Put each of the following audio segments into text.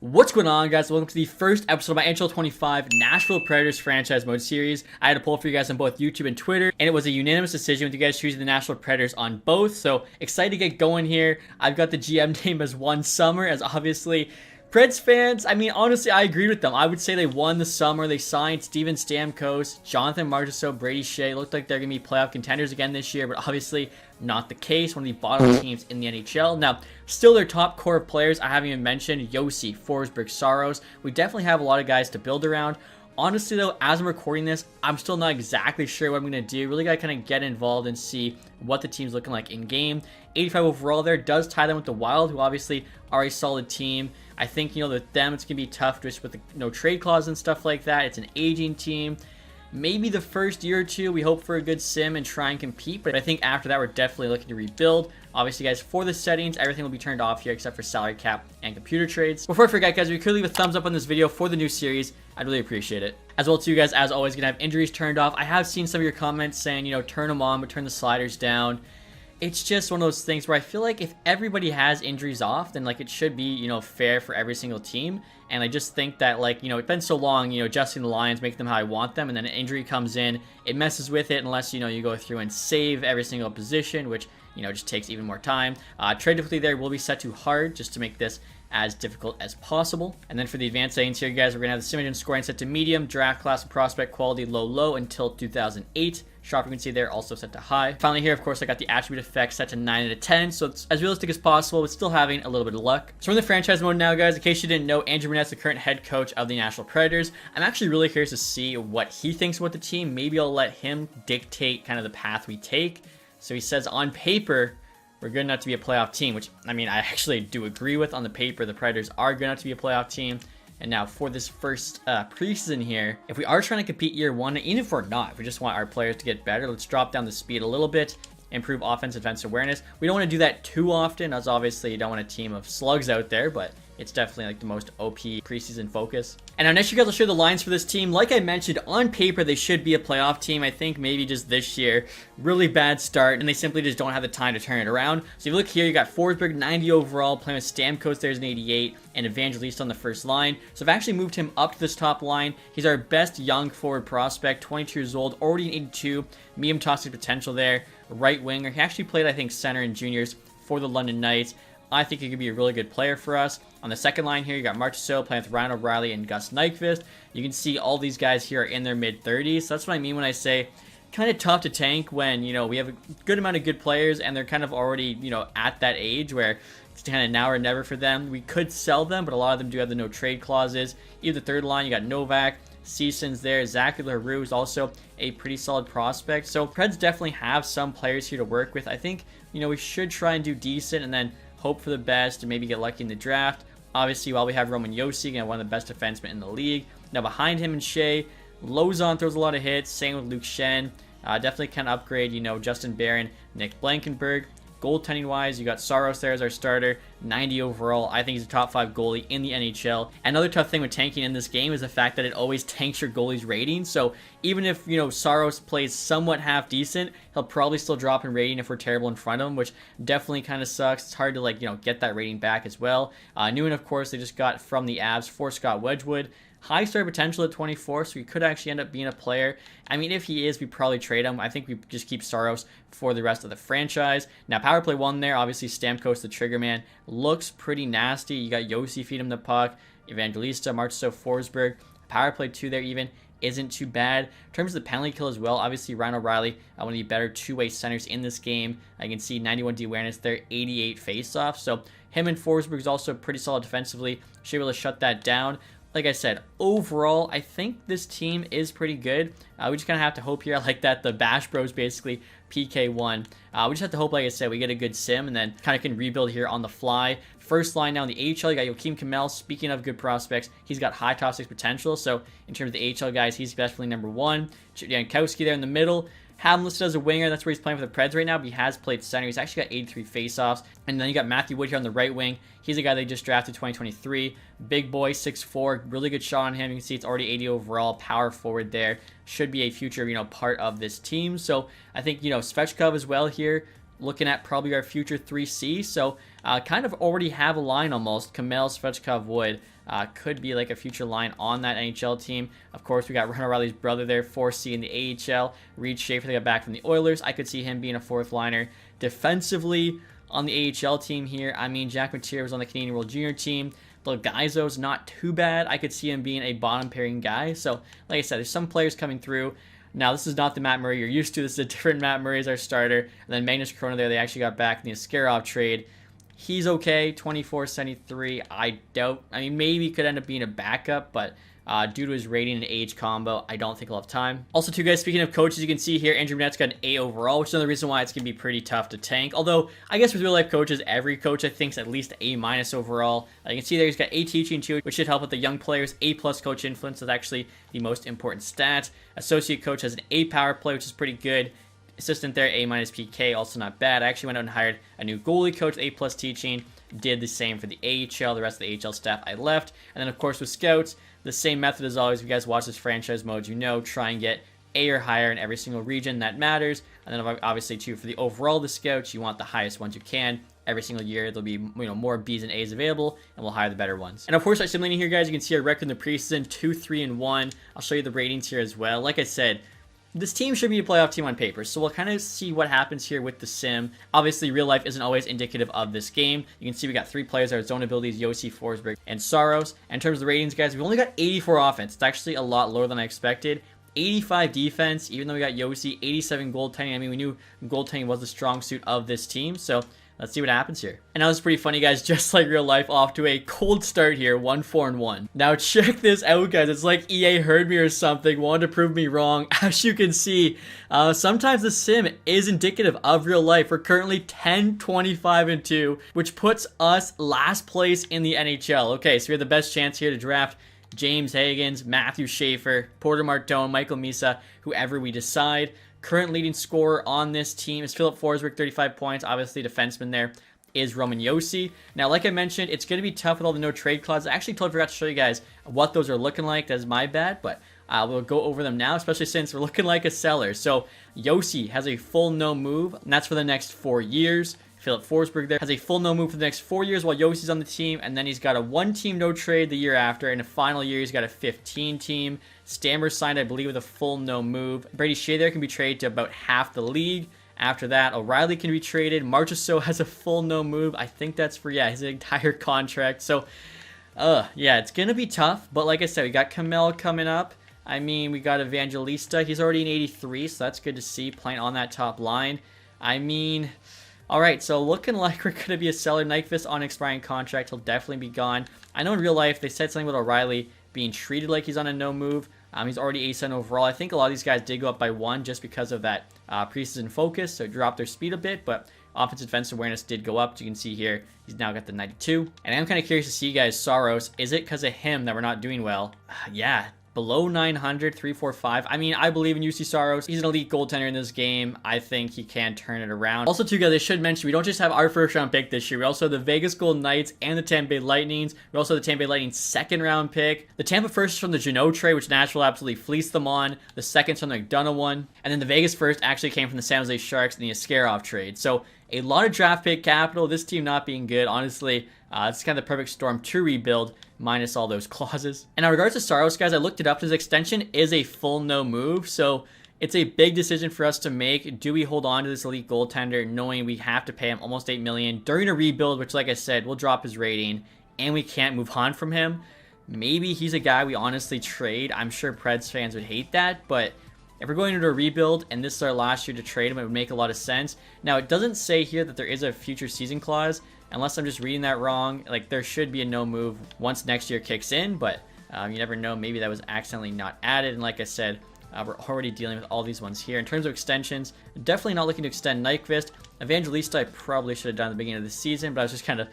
What's going on, guys? Welcome to the first episode of my NHL 25 Nashville Predators franchise mode series. I had a poll for you guys on both YouTube and Twitter, and it was a unanimous decision with you guys choosing the Nashville Predators on both. So excited to get going here. I've got the GM name as One Summer, as obviously Preds fans, I mean, honestly, I agreed with them. I would say they won the summer. They signed Steven Stamkos, Jonathan Marchessault, Brady Shea. Looked like they're going to be playoff contenders again this year, but obviously not the case. One of the bottom teams in the NHL. Now, still their top core of players I haven't even mentioned. Josi, Forsberg, Saros. We definitely have a lot of guys to build around. Honestly, though, as I'm recording this, I'm still not exactly sure what I'm going to do. Really got to kind of get involved and see what the team's looking like in game. 85 overall there does tie them with the Wild, who obviously are a solid team. I think, with them, it's going to be tough just with the no trade clause and stuff like that. It's an aging team. Maybe the first year or two, we hope for a good sim and try and compete. But I think after that, we're definitely looking to rebuild. Obviously, guys, for the settings, everything will be turned off here except for salary cap and computer trades. Before I forget, guys, if you could leave a thumbs up on this video for the new series, I'd really appreciate it. As well, too, guys, as always, going to have injuries turned off. I have seen some of your comments saying, turn them on, but turn the sliders down. It's just one of those things where I feel like if everybody has injuries off, then it should be, fair for every single team. And I just think that it's been so long, adjusting the lines, making them how I want them, and then an injury comes in, it messes with it unless, you go through and save every single position, which, just takes even more time. Trade difficulty there will be set to hard just to make this as difficult as possible. And then for the advanced settings here, guys, we're going to have the simulation scoring set to medium, draft class and prospect quality low until 2008. Shot frequency there also set to high. Finally here, of course, I got the attribute effect set to 9 out of 10, so it's as realistic as possible, but still having a little bit of luck. So we're in the franchise mode now, guys. In case you didn't know, Andrew Burnett's the current head coach of the Nashville Predators. I'm actually really curious to see what he thinks about the team. Maybe I'll let him dictate kind of the path we take. So he says on paper, we're good enough to be a playoff team, which, I mean, I actually do agree with. On the paper, the Predators are good enough to be a playoff team. And now for this first preseason here, if we are trying to compete year one, even if we're not, if we just want our players to get better, let's drop down the speed a little bit, improve offensive defensive awareness. We don't want to do that too often, as obviously you don't want a team of slugs out there, but it's definitely the most OP preseason focus. And now next year, guys, I'll show you the lines for this team. Like I mentioned, on paper, they should be a playoff team. I think maybe just this year, really bad start, and they simply just don't have the time to turn it around. So if you look here, you got Forsberg, 90 overall, playing with Stamkos, there's an 88, and Evangelista on the first line. So I've actually moved him up to this top line. He's our best young forward prospect, 22 years old, already an 82, medium toxic potential there, right winger. He actually played, I think, center in juniors for the London Knights. I think he could be a really good player for us. On the second line here, you got Marchessault playing with Ryan O'Reilly and Gus Nyquist. You can see all these guys here are in their mid-30s. So that's what I mean when I say kind of tough to tank when, we have a good amount of good players and they're kind of already, at that age where it's kind of now or never for them. We could sell them, but a lot of them do have the no trade clauses. Even the third line, you got Novak, Seasons there. Zachary Leroux is also a pretty solid prospect. So Preds definitely have some players here to work with. I think, we should try and do decent and then hope for the best and maybe get lucky in the draft. Obviously, while we have Roman Josi, one of the best defensemen in the league. Now behind him and Shea, Lozon throws a lot of hits. Same with Luke Schenn. Definitely can upgrade, Justin Barron, Nick Blankenburg. Goaltending wise, you got Saros there as our starter, 90 overall. I think he's a top 5 goalie in the NHL. Another tough thing with tanking in this game is the fact that it always tanks your goalie's rating. So even if, Saros plays somewhat half decent, he'll probably still drop in rating if we're terrible in front of him, which definitely kind of sucks. It's hard to, get that rating back as well. New one, of course, they just got from the Avs for Scott Wedgwood. High star potential at 24, so he could actually end up being a player. I mean, if he is, we probably trade him. I think we just keep Saros for the rest of the franchise. Now, power play 1 there, obviously Stamkos, the trigger man, looks pretty nasty. You got Josi feed him the puck, Evangelista, Marchessault, Forsberg. Power play 2 there even isn't too bad. In terms of the penalty kill as well, obviously Ryan O'Reilly, one of the better two-way centers in this game. I can see 91 D awareness there, 88 face-off. So him and Forsberg is also pretty solid defensively. Should be able to shut that down. Like I said, overall, I think this team is pretty good. We just kind of have to hope here, like that the Bash Bros basically PK1. We just have to hope, like I said, we get a good sim and then kind of can rebuild here on the fly. First line now in the AHL, you got Joakim Kamel. Speaking of good prospects, he's got high top 6 potential. So in terms of the AHL guys, he's definitely number 1. Chip Jankowski there in the middle. Have him listed as a winger. That's where he's playing for the Preds right now, but he has played center. He's actually got 83 faceoffs. And then you got Matthew Wood here on the right wing. He's a guy they just drafted 2023. Big boy, 6'4", really good shot on him. You can see it's already 80 overall, power forward there. Should be a future, part of this team. So I think, Svechkov as well here. Looking at probably our future 3C. So kind of already have a line almost. Kamel, Svechkov, Wood. could be like a future line on that NHL team. Of course, we got Ryan O'Reilly's brother there, 4C in the AHL. Reed Schaefer, they got back from the Oilers. I could see him being a fourth liner. Defensively, on the AHL team here, I mean, Jack Mateer was on the Canadian World Junior team. Gaizo's not too bad. I could see him being a bottom pairing guy. So, like I said, there's some players coming through. Now, this is not the Matt Murray you're used to. This is a different Matt Murray as our starter. And then Magnus Corona there, they actually got back in the Askarov trade. He's okay, 24-73. I doubt. I mean, maybe he could end up being a backup, but due to his rating and age combo, I don't think he'll have time. Also, too, guys, speaking of coaches, you can see here, Andrew Burnett's got an A overall, which is another reason why it's going to be pretty tough to tank. Although, I guess with real-life coaches, every coach, I think, is at least A- overall. You can see there he's got A teaching, too, which should help with the young players. A+ coach influence is actually the most important stat. Associate coach has an A power play, which is pretty good. Assistant there, A- PK, also not bad. I actually went out and hired a new goalie coach, A+ teaching. Did the same for the AHL. The rest of the AHL staff I left. And then, of course, with scouts, the same method as always. If you guys watch this franchise mode, you know, try and get A or higher in every single region. That matters. And then, obviously, too, for the overall, the scouts, you want the highest ones you can. Every single year, there'll be, more B's and A's available, and we'll hire the better ones. And, of course, our simulating here, guys, you can see our record in the preseason, 2-3-1. I'll show you the ratings here as well. Like I said, this team should be a playoff team on paper, so we'll kind of see what happens here with the sim. Obviously, real life isn't always indicative of this game. You can see we got 3 players that are zone abilities, Yossi, Forsberg, and Saros. In terms of the ratings, guys, we've only got 84 offense. It's actually a lot lower than I expected. 85 defense, even though we got Yossi, 87 goaltending. I mean, we knew goaltending was the strong suit of this team, so let's see what happens here. And now this is pretty funny, guys. Just like real life, off to a cold start here, 1-4-1. Now check this out, guys. It's like EA heard me or something, wanted to prove me wrong. As you can see, sometimes the sim is indicative of real life. We're currently 10-25-2, which puts us last place in the NHL. Okay, so we have the best chance here to draft James Hagens, Matthew Schaefer, Porter Martone, Michael Misa, whoever we decide. Current leading scorer on this team is Philip Forsberg, 35 points. Obviously, defenseman there is Roman Josi. Now, like I mentioned, it's going to be tough with all the no trade clauses. I actually forgot to show you guys what those are looking like. That's my bad, but we'll go over them now, especially since we're looking like a seller. So, Josi has a full no move, and that's for the next 4 years. Philip Forsberg there has a full no move for the next 4 years while Yossi's on the team, and then he's got a 1-team no trade the year after, and a final year he's got a 15-team. Stammer signed, I believe, with a full no move. Brady Shea there can be traded to about half the league. After that, O'Reilly can be traded. Marchessault has a full no move. I think that's for, his entire contract. So, yeah, it's going to be tough, but like I said, we got Kamel coming up. I mean, we got Evangelista. He's already in 83, so that's good to see, playing on that top line. I mean, all right, so looking like we're going to be a seller. Nyquist on expiring contract. He'll definitely be gone. I know in real life they said something about O'Reilly being treated like he's on a no move. He's already A-10 overall. I think a lot of these guys did go up by 1 just because of that preseason focus, so it dropped their speed a bit, but offensive defensive awareness did go up. As you can see here, he's now got the 92. And I'm kind of curious to see you guys, Saros, is it because of him that we're not doing well? Yeah. Below 900, 345. I mean, I believe in UC Saros. He's an elite goaltender in this game. I think he can turn it around. Also, too, guys, I should mention, we don't just have our first round pick this year. We also have the Vegas Golden Knights and the Tampa Bay Lightnings. We also have the Tampa Bay Lightning second round pick. The Tampa first is from the Jeannot trade, which Nashville absolutely fleeced them on. The second's from the McDonough one. And then the Vegas first actually came from the San Jose Sharks in the Askarov trade. So, a lot of draft pick capital. This team not being good, honestly. It's kind of the perfect storm to rebuild, minus all those clauses. And in regards to Saros, guys, I looked it up. His extension is a full no move, so it's a big decision for us to make. Do we hold on to this elite goaltender, knowing we have to pay him almost $8 million during a rebuild, which, like I said, will drop his rating, and we can't move on from him? Maybe he's a guy we honestly trade. I'm sure Preds fans would hate that, but if we're going into a rebuild and this is our last year to trade him, it would make a lot of sense. Now, it doesn't say here that there is a future season clause, unless I'm just reading that wrong. Like, there should be a no move once next year kicks in, but you never know. Maybe that was accidentally not added. And like I said, we're already dealing with all these ones here. In terms of extensions, definitely not looking to extend Nyquist. Evangelista, I probably should have done at the beginning of the season, but I was just kind of,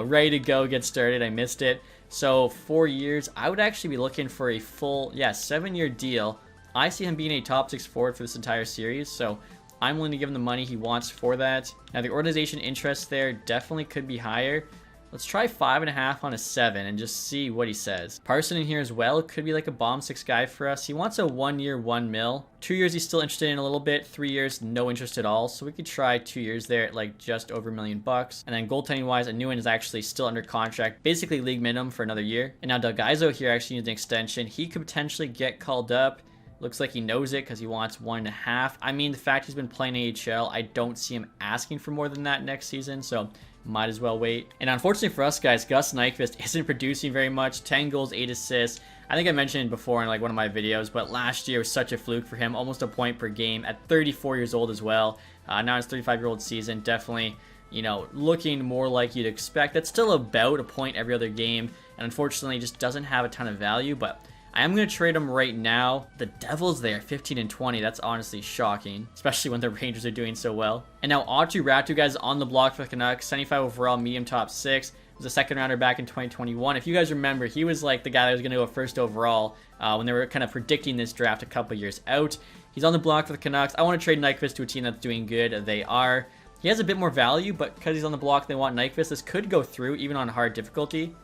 ready to go, get started. I missed it. So 4 years, I would actually be looking for a full, 7-year deal. I see him being a top 6 forward for this entire series, so I'm willing to give him the money he wants for that. Now, the organization interest there definitely could be higher. Let's try 5.5 on a 7 and just see what he says. Parson in here as well. Could be like a bomb 6 guy for us. He wants a 1 year, 1 mil. 2 years he's still interested in a little bit. 3 years, no interest at all. So we could try 2 years there at like just over $1 million. And then goaltending wise, a new one is actually still under contract. Basically league minimum for another year. And now Delgaizo here actually needs an extension. He could potentially get called up. Looks like he knows it because he wants 1.5. I mean, the fact he's been playing AHL, I don't see him asking for more than that next season. So might as well wait. And unfortunately for us guys, Gus Nyquist isn't producing very much. 10 goals, 8 assists. I think I mentioned it before in like one of my videos, but last year was such a fluke for him. Almost a point per game at 34 years old as well. Now his 35-year-old season, definitely, you know, looking more like you'd expect. That's still about a point every other game. And unfortunately just doesn't have a ton of value, but I am going to trade him right now. The Devils there, 15 and 20. That's honestly shocking, especially when the Rangers are doing so well. And now Aatu Räty, guys, on the block for the Canucks. 75 overall, medium top 6. Was a second rounder back in 2021. If you guys remember, he was like the guy that was going to go first overall when they were kind of predicting this draft a couple years out. He's on the block for the Canucks. I want to trade Nyquist to a team that's doing good. They are. He has a bit more value, but because he's on the block, they want Nyquist. This could go through, even on hard difficulty.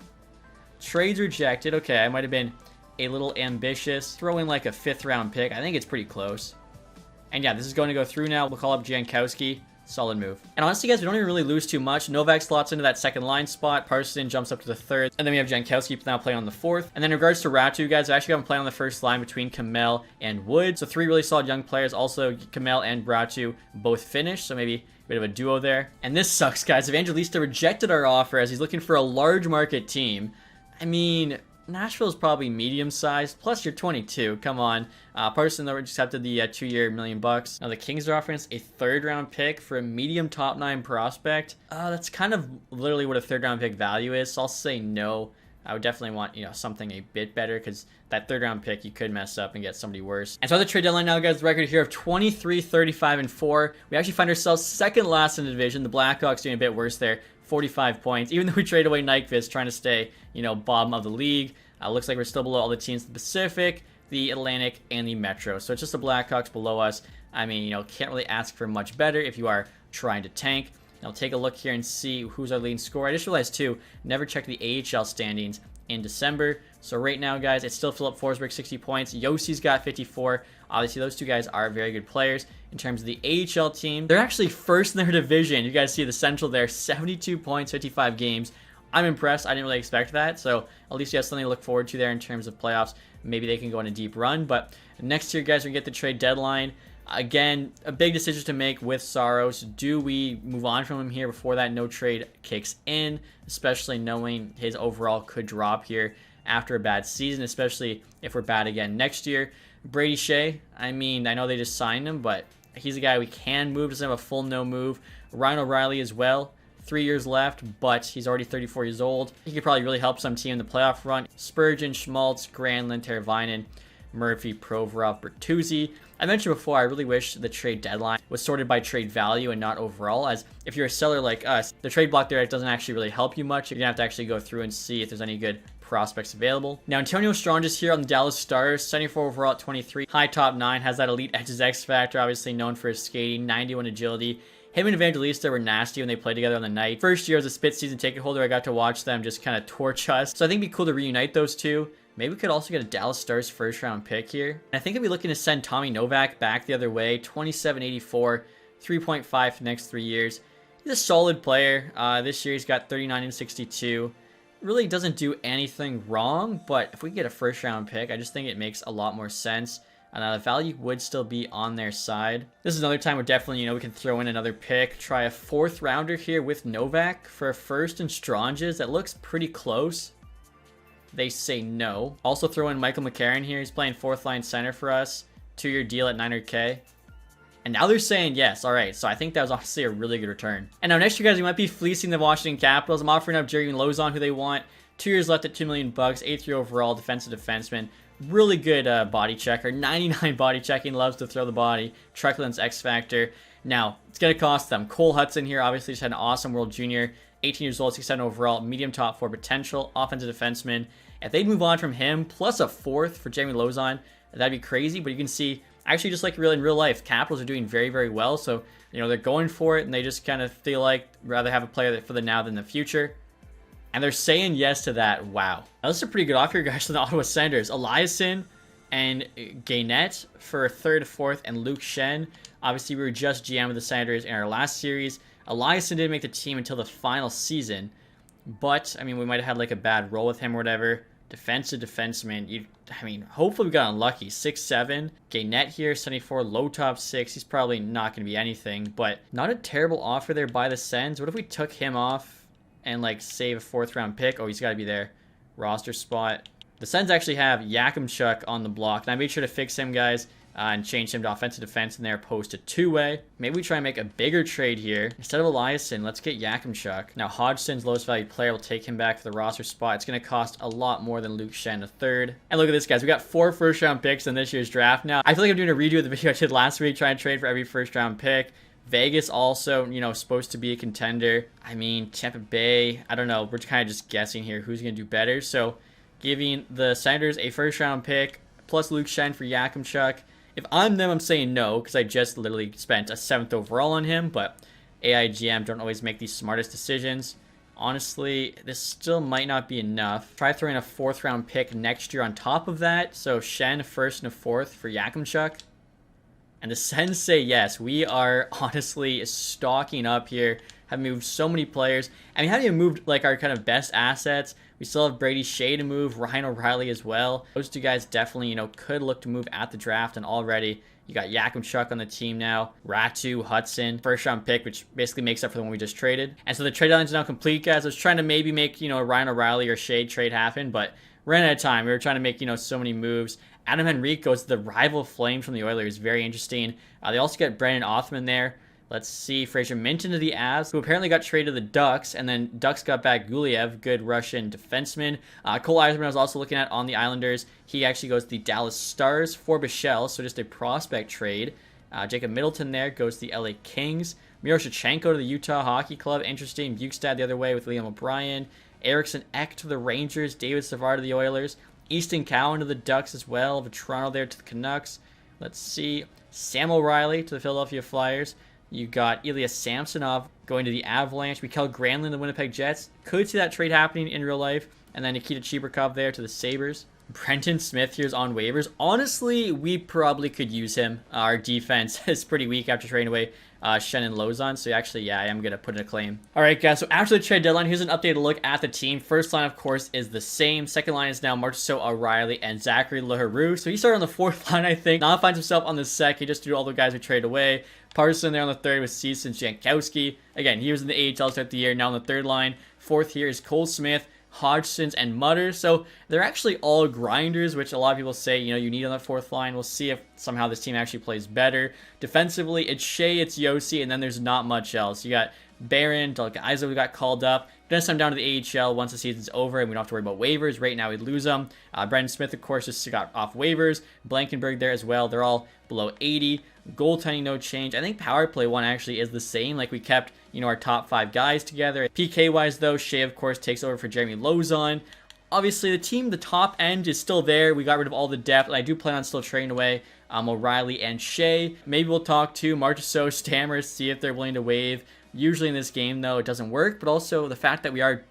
Trades rejected. Okay, I might have been a little ambitious. Throw in like a 5th round pick. I think it's pretty close. And yeah, this is going to go through now. We'll call up Jankowski. Solid move. And honestly, guys, we don't even really lose too much. Novak slots into that second line spot. Parson jumps up to the 3rd. And then we have Jankowski now playing on the 4th. And then in regards to Räty, guys, I actually got him playing on the first line between Kamel and Wood. So 3 really solid young players. Also, Kamel and Räty both finished. So maybe a bit of a duo there. And this sucks, guys. Evangelista rejected our offer as he's looking for a large market team. I mean, Nashville's probably medium-sized, plus you're 22. Come on. Parson, though, accepted the 2-year $1 million. Now, the Kings are offering us a 3rd-round pick for a medium top 9 prospect. That's kind of literally what a 3rd-round pick value is, so I'll say no. I would definitely want, you know, something a bit better because that 3rd-round pick, you could mess up and get somebody worse. And so the trade deadline now, guys, the record here of 23, 35, and 4. We actually find ourselves second last in the division. The Blackhawks doing a bit worse there. 45 points, even though we trade away Nyquist, trying to stay, you know, bottom of the league. Looks like we're still below all the teams in the Pacific, the Atlantic, and the Metro. So it's just the Blackhawks below us. I mean, you know, can't really ask for much better if you are trying to tank. Now take a look here and see who's our leading scorer. I just realized too, never checked the AHL standings in December. So right now, guys, it's still Philip Forsberg, 60 points. Yossi's got 54. Obviously, those two guys are very good players. In terms of the AHL team, they're actually first in their division. You guys see the Central there, 72 points, 55 games. I'm impressed. I didn't really expect that. So at least you have something to look forward to there in terms of playoffs. Maybe they can go on a deep run. But next year, guys, we get the trade deadline. Again, a big decision to make with Saros. Do we move on from him here before that no trade kicks in? Especially knowing his overall could drop here after a bad season, especially if we're bad again next year. Brady Shea, I mean, I know they just signed him, but he's a guy we can move. Doesn't have a full no move. Ryan O'Reilly as well. 3 years left, but he's already 34 years old. He could probably really help some team in the playoff run. Spurgeon, Schmaltz, Granlund, Teravainen, Murphy, Provorov, Bertuzzi. I mentioned before, I really wish the trade deadline was sorted by trade value and not overall, as if you're a seller like us, the trade block there doesn't actually really help you much. You're going to have to actually go through and see if there's any good prospects available. Now, Antonio Strong is here on the Dallas Stars, 74 overall at 23. High top 9, has that elite edges X factor, obviously known for his skating, 91 agility. Him and Evangelista were nasty when they played together on the night. First year as a spit season ticket holder, I got to watch them just kind of torch us. So I think it'd be cool to reunite those two. Maybe we could also get a Dallas Stars 1st round pick here. And I think I'd be looking to send Tommy Novak back the other way. 27.84, 3.5 for the next 3 years. He's a solid player. This year he's got 39 and 62. Really doesn't do anything wrong, but if we get a 1st round pick, I just think it makes a lot more sense. And the value would still be on their side. This is another time where definitely, you know, we can throw in another pick. Try a 4th rounder here with Novak for a 1st and Stranges. That looks pretty close. They say no. Also throw in Michael McCarron here. He's playing 4th line center for us. 2-year deal at $900K. And now they're saying yes. All right. So I think that was honestly a really good return. And now next year, guys, we might be fleecing the Washington Capitals. I'm offering up Jeremy Lozon, who they want. 2 years left at $2 million. 8th year overall defensive defenseman. Really good body checker. 99 body checking. Loves to throw the body. Trekland's X Factor. Now, it's going to cost them. Cole Hudson here obviously just had an awesome World Junior. 18 years old, 67 overall. Medium top 4 potential. Offensive defenseman. If they'd move on from him, plus a 4th for Jeremy Lozon, that'd be crazy. But you can see, actually just like in real life, Capitals are doing very, very well. So, you know, they're going for it. And they just kind of feel like rather have a player for the now than the future. And they're saying yes to that. Wow. Now, this is a pretty good offer, guys, from the Ottawa Senators. Eliasson and Gainet for 3rd, 4th, and Luke Shen. Obviously, we were just GM of the Senators in our last series. Eliasson didn't make the team until the final season. But, I mean, we might have had like a bad roll with him or whatever. Defensive defenseman. Hopefully we got unlucky. 6'7". Gainet here, 74, low top 6. He's probably not going to be anything. But not a terrible offer there by the Sens. What if we took him off and like save a 4th round pick? Oh, he's got to be there. Roster spot. The Sens actually have Yakimchuk on the block. And I made sure to fix him, guys, and change him to offensive defense in there, opposed to two-way. Maybe we try and make a bigger trade here. Instead of Eliasson, let's get Yakimchuk. Now, Hodgson's lowest valued player. Will take him back for the roster spot. It's going to cost a lot more than Luke Shen, a 3rd. And look at this, guys. We got 4 first-round picks in this year's draft now. I feel like I'm doing a redo of the video I did last week, trying to trade for every first-round pick. Vegas also, supposed to be a contender. I mean, Tampa Bay, I don't know. We're kind of just guessing here who's going to do better. So, giving the Senators a first-round pick, plus Luke Shen for Yakimchuk. If I'm them, I'm saying no, because I just literally spent a 7th overall on him. But AIGM don't always make these smartest decisions. Honestly, this still might not be enough. Try throwing a 4th-round pick next year on top of that. So, Shen, a 1st and a 4th for Yakimchuk. And the Sens say yes. We are honestly stocking up here. Have moved so many players. I mean, haven't even moved like our kind of best assets. We still have Brady Shea to move, Ryan O'Reilly as well. Those two guys definitely, could look to move at the draft. And already you got Yakimchuk on the team now. Ratu, Hudson, 1st-round pick, which basically makes up for the one we just traded. And so the trade deadline is now complete, guys. I was trying to maybe make, a Ryan O'Reilly or Shea trade happen, but ran out of time. We were trying to make, so many moves. Adam Henrique goes to the rival Flames from the Oilers. Very interesting. They also got Brandon Othman there. Let's see. Fraser Minton to the Avs, who apparently got traded to the Ducks. And then Ducks got back Guliev, good Russian defenseman. Cole Eiserman I was also looking at on the Islanders. He actually goes to the Dallas Stars for Bichelle, so just a prospect trade. Jacob Middleton there goes to the LA Kings. Miro Shevchenko to the Utah Hockey Club. Interesting. Bukestad the other way with Liam O'Brien. Eriksson Ek to the Rangers. David Savard to the Oilers. Easton Cowan to the Ducks as well. Toronto there to the Canucks. Let's see. Sam O'Reilly to the Philadelphia Flyers. You got Ilya Samsonov going to the Avalanche. Mikael Granlund to the Winnipeg Jets. Could see that trade happening in real life. And then Nikita Chibrikov there to the Sabres. Brenton Smith here's on waivers. Honestly, we probably could use him. Our defense is pretty weak after trading away Shen and Lozon. So actually, yeah, I am going to put in a claim. All right, guys. So after the trade deadline, here's an updated look at the team. First line, of course, is the same. Second line is now Marchessault, O'Reilly, and Zachary Leroux. So he started on the 4th line, I think. Now finds himself on the second, just due to all the guys we traded away. Parson there on the 3rd with Cease and Jankowski. Again, he was in the AHL start of the year. Now on the 3rd line. 4th here is Cole Smith, Hodgson's, and Mutter. So they're actually all grinders, which a lot of people say, you need on that 4th line. We'll see if somehow this team actually plays better. Defensively, it's Shea, it's Yossi, and then there's not much else. You got Barron, Delgado we got called up. Gonna send him down to the AHL once the season's over and we don't have to worry about waivers. Right now, we'd lose them. Brendan Smith, of course, just got off waivers. Blankenberg there as well. They're all below 80. Goaltending, no change. I think power play one actually is the same. Like we kept, our top 5 guys together. PK-wise, though, Shea, of course, takes over for Jeremy Lozon. Obviously, the team, the top end is still there. We got rid of all the depth, and I do plan on still trading away O'Reilly and Shea. Maybe we'll talk to Marchessault, Stammer, see if they're willing to waive. Usually in this game, though, it doesn't work, but also the fact that we are,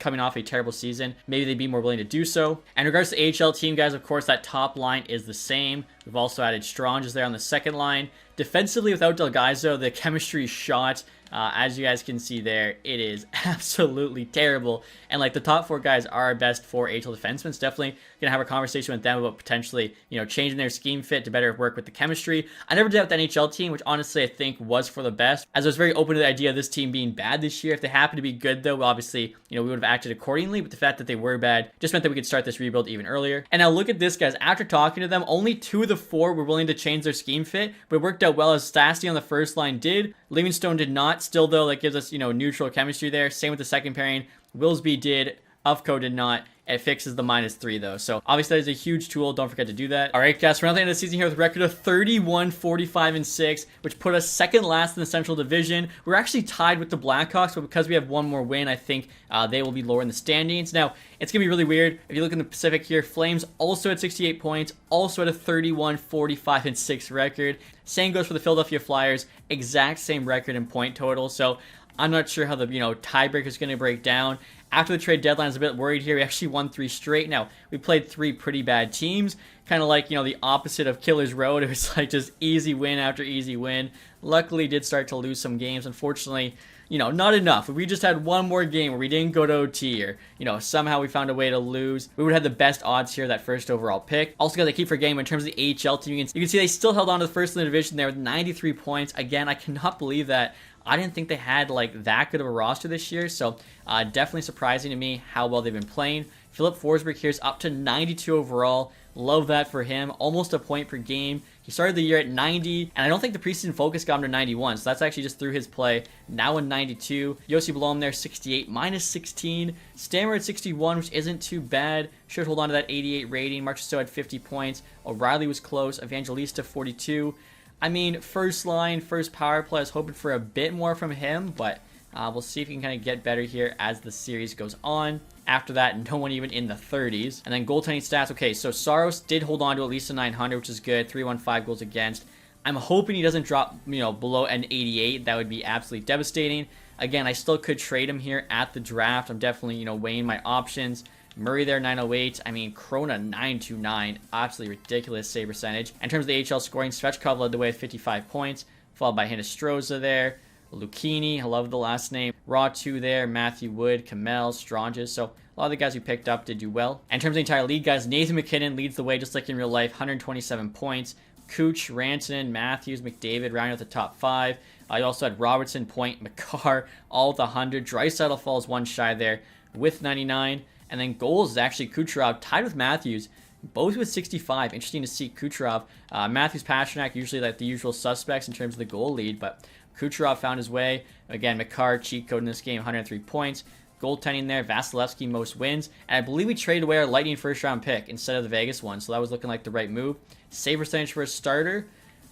coming off a terrible season, maybe they'd be more willing to do so. And in regards to the AHL team, guys, of course, that top line is the same. We've also added Strange there on the 2nd line. Defensively, without Delgado, the chemistry is shot. As you guys can see there, it is absolutely terrible. And like the top 4 guys are our best 4 AHL defensemen. It's definitely gonna have a conversation with them about potentially, changing their scheme fit to better work with the chemistry. I never did with the NHL team, which honestly I think was for the best, as I was very open to the idea of this team being bad this year. If they happen to be good, though, well, obviously, we would have acted accordingly. But the fact that they were bad just meant that we could start this rebuild even earlier. And now look at this, guys. After talking to them, only 2 of the 4 were willing to change their scheme fit, but it worked out well, as Stastny on the 1st line did. Livingstone did not. Still, though, that gives us, neutral chemistry there. Same with the 2nd pairing. Willsby did. Ufco did not. It fixes the -3, though. So, obviously, that is a huge tool. Don't forget to do that. All right, guys. We're at the end of the season here with a record of 31, 45, and 6, which put us 2nd last in the Central Division. We're actually tied with the Blackhawks, but because we have one more win, I think they will be lower in the standings. Now, it's going to be really weird. If you look in the Pacific here, Flames also at 68 points, also at a 31, 45, and 6 record. Same goes for the Philadelphia Flyers. Exact same record and point total. So, I'm not sure how the, tiebreaker is going to break down. After the trade deadline, I was a bit worried here. We actually won 3 straight. Now, we played 3 pretty bad teams. Kind of like, the opposite of Killer's Road. It was like just easy win after easy win. Luckily, did start to lose some games. Unfortunately, not enough. If we just had one more game where we didn't go to OT or, somehow we found a way to lose, we would have the best odds here, that first overall pick. Also, guys, I keep forgetting, in terms of the AHL team, you can see they still held on to the first in the division there with 93 points. Again, I cannot believe that. I didn't think they had like that good of a roster this year, so definitely surprising to me how well they've been playing. Philip Forsberg here is up to 92 overall. Love that for him. Almost a point per game. He started the year at 90, and I don't think the preseason focus got him to 91, so that's actually just through his play. Now in 92. Yossi Blom there, 68, minus 16. Stammer at 61, which isn't too bad. Should hold on to that 88 rating. Marchessault had 50 points. O'Reilly was close. Evangelista, 42. I mean, first line, first power play, I was hoping for a bit more from him, but we'll see if he can kind of get better here as the series goes on. After that, no one even in the 30s. And then goaltending stats. Okay, so Saros did hold on to at least a 900, which is good. 315 goals against. I'm hoping he doesn't drop, below an 88. That would be absolutely devastating. Again, I still could trade him here at the draft. I'm definitely, weighing my options. Murray there, 908. I mean, Krona, 929. Absolutely ridiculous save percentage. In terms of the AHL scoring, Svechkov led the way with 55 points, followed by Hinostroza there. Lucchini, I love the last name. Raw 2 there. Matthew Wood, Kamel, Stranges. So a lot of the guys we picked up did do well. In terms of the entire league, guys, Nathan McKinnon leads the way just like in real life, 127 points. Cooch, Rantanen, Matthews, McDavid rounding out the top 5. You also had Robertson, Point, McCarr, all with 100. Draisaitl falls one shy there with 99. And then goals is actually Kucherov tied with Matthews, both with 65. Interesting to see Kucherov. Matthews, Pasternak, usually like the usual suspects in terms of the goal lead, but Kucherov found his way. Again, McCarr, cheat code in this game, 103 points. Goaltending there, Vasilevsky, most wins. And I believe we traded away our Lightning first round pick instead of the Vegas one, so that was looking like the right move. Save percentage for a starter.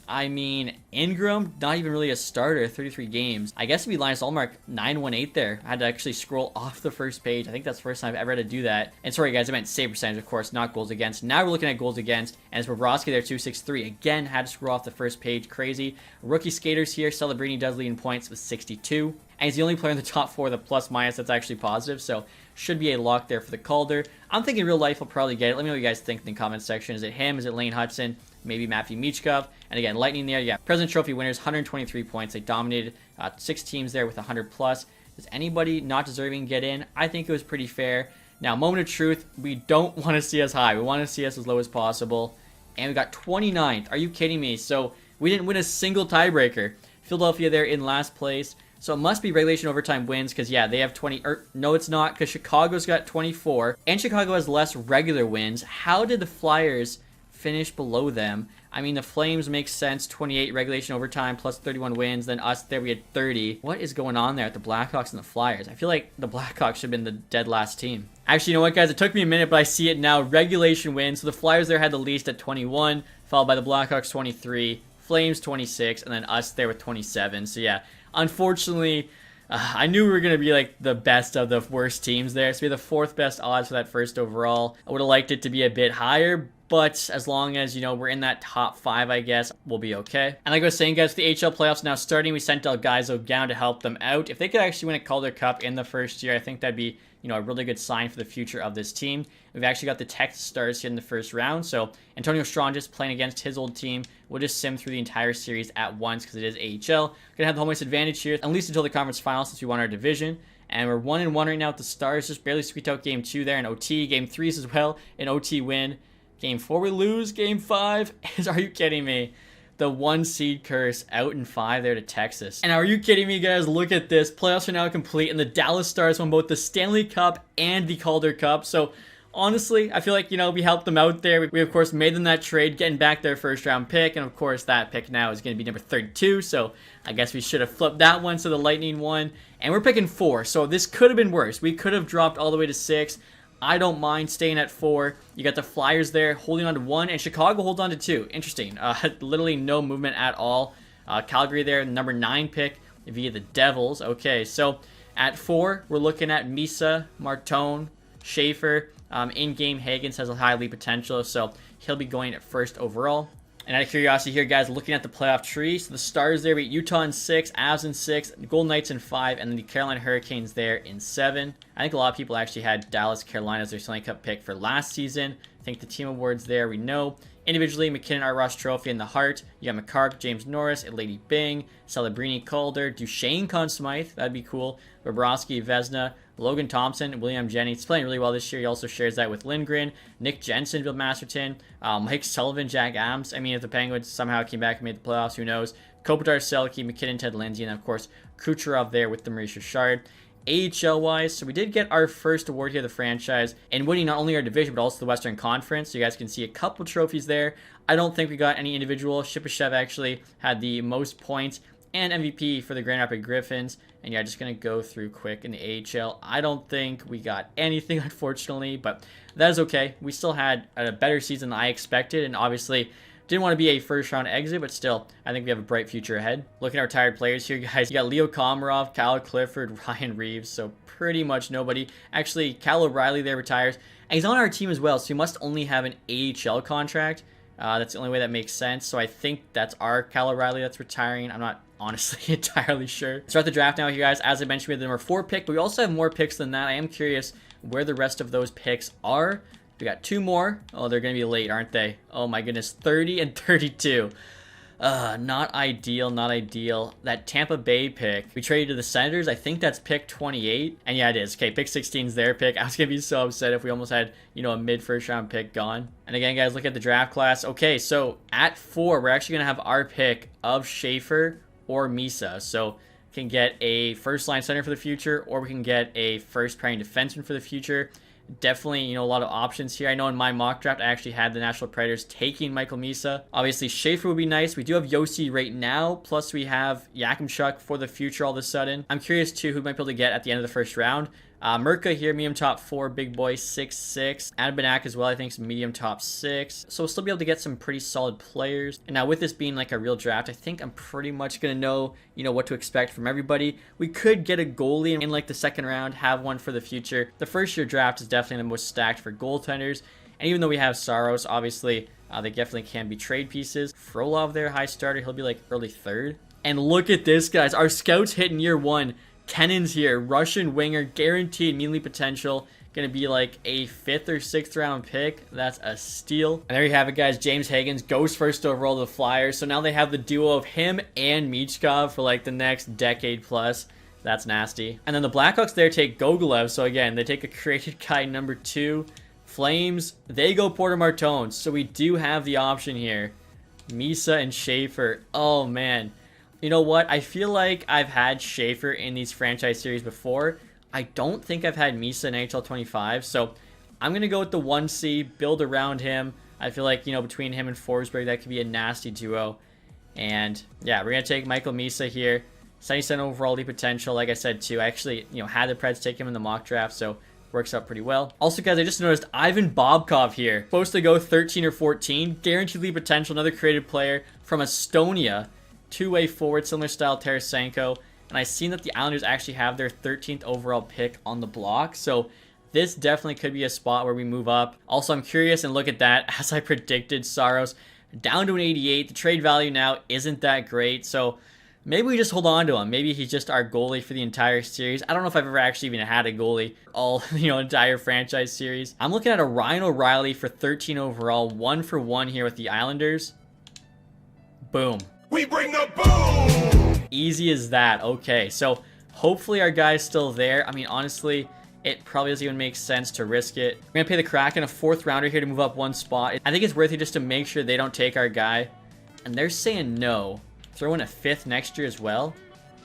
I mean, Ingram, not even really a starter, 33 games. I guess it'd be Linus Ullmark, 918 there. I had to actually scroll off the first page. I think that's the first time I've ever had to do that. And sorry, guys, I meant save percentage, of course, not goals against. Now we're looking at goals against, and it's Bobrovsky there, 263. Again, had to scroll off the first page. Crazy. Rookie skaters here. Celebrini does lead in points with 62. And he's the only player in the top 4 with a plus-minus that's actually positive, so should be a lock there for the Calder. I'm thinking real life he'll probably get it. Let me know what you guys think in the comments section. Is it him? Is it Lane Hudson? Maybe Matthew Michkov. And again, Lightning there. Yeah, President Trophy winners, 123 points. They dominated 6 teams there with 100 plus. Does anybody not deserving get in? I think it was pretty fair. Now, moment of truth, we don't want to see us high. We want to see us as low as possible. And we got 29th. Are you kidding me? So we didn't win a single tiebreaker. Philadelphia there in last place. So it must be regulation overtime wins because, yeah, they have 20. No, it's not because Chicago's got 24. And Chicago has less regular wins. How did the Flyers finish below them? I mean, the Flames make sense. 28 regulation overtime plus 31 wins. Then us there, we had 30. What is going on there at the Blackhawks and the Flyers? I feel like the Blackhawks should have been the dead last team. Actually, you know what, guys? It took me a minute, but I see it now. Regulation wins. So the Flyers there had the least at 21, followed by the Blackhawks 23, Flames 26, and then us there with 27. So, yeah. Unfortunately, I knew we were going to be like the best of the worst teams there. So we had the 4th best odds for that first overall. I would have liked it to be a bit higher, but as long as, we're in that top 5, I guess, we'll be okay. And like I was saying, guys, the HL playoffs now starting. We sent El Gaizo down to help them out. If they could actually win a Calder Cup in the first year, I think that'd be, a really good sign for the future of this team. We've actually got the Texas Stars here in the first round. So Antonio Stranges playing against his old team. We'll just sim through the entire series at once because it is AHL. Gonna have the home ice advantage here, at least until the conference finals since we won our division. And we're 1-1 right now with the Stars. Just barely squeaked out game 2 there in OT. Game 3s as well. An OT win. Game 4 we lose. Game 5 are you kidding me? The 1 seed curse out in 5 there to Texas. And are you kidding me, guys? Look at this. Playoffs are now complete, and the Dallas Stars won both the Stanley Cup and the Calder Cup. So honestly, I feel like, we helped them out there. We of course, made them that trade, getting back their first round pick. And, of course, that pick now is going to be number 32. So I guess we should have flipped that one so the Lightning won. And we're picking 4. So this could have been worse. We could have dropped all the way to 6. I don't mind staying at 4. You got the Flyers there holding on to 1, and Chicago holds on to 2. Interesting. Literally no movement at all. Calgary there, number 9 pick via the Devils. Okay, so at 4, we're looking at Misa, Martone, Schaefer. In-game, Higgins has a high lead potential, so he'll be going at first overall. And out of curiosity here, guys, looking at the playoff tree, so the Stars there beat Utah in 6, Avs in 6, Golden Knights in 5, and then the Carolina Hurricanes there in 7. I think a lot of people actually had Dallas, Carolina as their Stanley Cup pick for last season. I think the team awards there, we know. Individually, McKinnon, Art Ross Trophy in the Hart. You got McCark, James Norris, Lady Bing, Celebrini, Calder, Duchesne, Conn Smythe. That'd be cool. Bobrovsky, Vezina, Logan Thompson, William Jennings. He's playing really well this year. He also shares that with Lindgren, Nick Jensen, Bill Masterton, Mike Sullivan, Jack Adams. I mean, if the Penguins somehow came back and made the playoffs, who knows? Kopitar, Selke, McKinnon, Ted Lindsay, and of course, Kucherov there with the Maurice Richard. AHL-wise, so we did get our first award here, the franchise, and winning not only our division, but also the Western Conference. So you guys can see a couple trophies there. I don't think we got any individual. Shipachyov actually had the most points and MVP for the Grand Rapids Griffins. And yeah, just going to go through quick in the AHL. I don't think we got anything, unfortunately, but that is okay. We still had a better season than I expected, and obviously didn't want to be a first-round exit, but still, I think we have a bright future ahead. Looking at our retired players here, guys, you got Leo Komarov, Kyle Clifford, Ryan Reeves, so pretty much nobody. Actually, Cal O'Reilly there retires, and he's on our team as well, so he must only have an AHL contract. That's the only way that makes sense, so I think that's our Cal O'Reilly that's retiring. I'm not honestly entirely sure. Start the draft now, you guys. As I mentioned, we have the number 4 pick, but we also have more picks than that. I am curious where the rest of those picks are. We got 2 more. Oh, they're going to be late, aren't they? Oh my goodness, 30 and 32. Not ideal, not ideal. That Tampa Bay pick, we traded to the Senators. I think that's pick 28. And yeah, it is. Okay, pick 16 is their pick. I was going to be so upset if we almost had, you know, a mid-first round pick gone. And again, guys, look at the draft class. Okay, so at 4, we're actually going to have our pick of Schaefer or Misa. So can get a first-line center for the future, or we can get a first-pairing defenseman for the future. Definitely, you know, a lot of options here. I know in my mock draft, I actually had the Nashville Predators taking Michael Misa. Obviously, Schaefer would be nice. We do have Yossi right now, plus we have Yakimchuk for the future all of a sudden. I'm curious, too, who might be able to get at the end of the first round. Merca here, medium top 4, big boy 6'6". Adam Benak as well, I think, is medium top 6. So we'll still be able to get some pretty solid players. And now with this being like a real draft, I think I'm pretty much going to know, you know, what to expect from everybody. We could get a goalie in like the second round, have one for the future. The first year draft is definitely the most stacked for goaltenders. And even though we have Saros, obviously, they definitely can be trade pieces. Frolov there, high starter. He'll be like early 3rd. And look at this, guys. Our scouts hit in year 1. Kennan's here, Russian winger, guaranteed immediately potential. Going to be like a 5th or 6th round pick. That's a steal. And there you have it, guys. James Higgins goes first overall to the Flyers. So now they have the duo of him and Michkov for like the next decade plus. That's nasty. And then the Blackhawks there take Gogolev. So again, they take a created guy number 2. Flames, they go Porter Martone. So we do have the option here. Misa and Schaefer. Oh, man. You know what? I feel like I've had Schaefer in these franchise series before. I don't think I've had Misa in NHL 25. So I'm going to go with the 1C, build around him. I feel like, you know, between him and Forsberg, that could be a nasty duo. And yeah, we're going to take Michael Misa here. 77 overall lead potential. Like I said, too, I actually, you know, had the Preds take him in the mock draft. So works out pretty well. Also, guys, I just noticed Ivan Bobkov here. Supposed to go 13 or 14. Guaranteed lead potential. Another creative player from Estonia. 2-way forward, similar style Tarasenko. And I've seen that the Islanders actually have their 13th overall pick on the block. So this definitely could be a spot where we move up. Also, I'm curious, and look at that. As I predicted, Saros down to an 88. The trade value now isn't that great. So maybe we just hold on to him. Maybe he's just our goalie for the entire series. I don't know if I've ever actually even had a goalie all, you know, entire franchise series. I'm looking at a Ryan O'Reilly for 13 overall. 1-for-1 here with the Islanders. Boom. We bring the boom! Easy as that. Okay, so hopefully our guy's still there. I mean, honestly, it probably doesn't even make sense to risk it. We're going to pay the Kraken a 4th rounder here to move up 1 spot. I think it's worth it just to make sure they don't take our guy. And they're saying no. Throw in a 5th next year as well.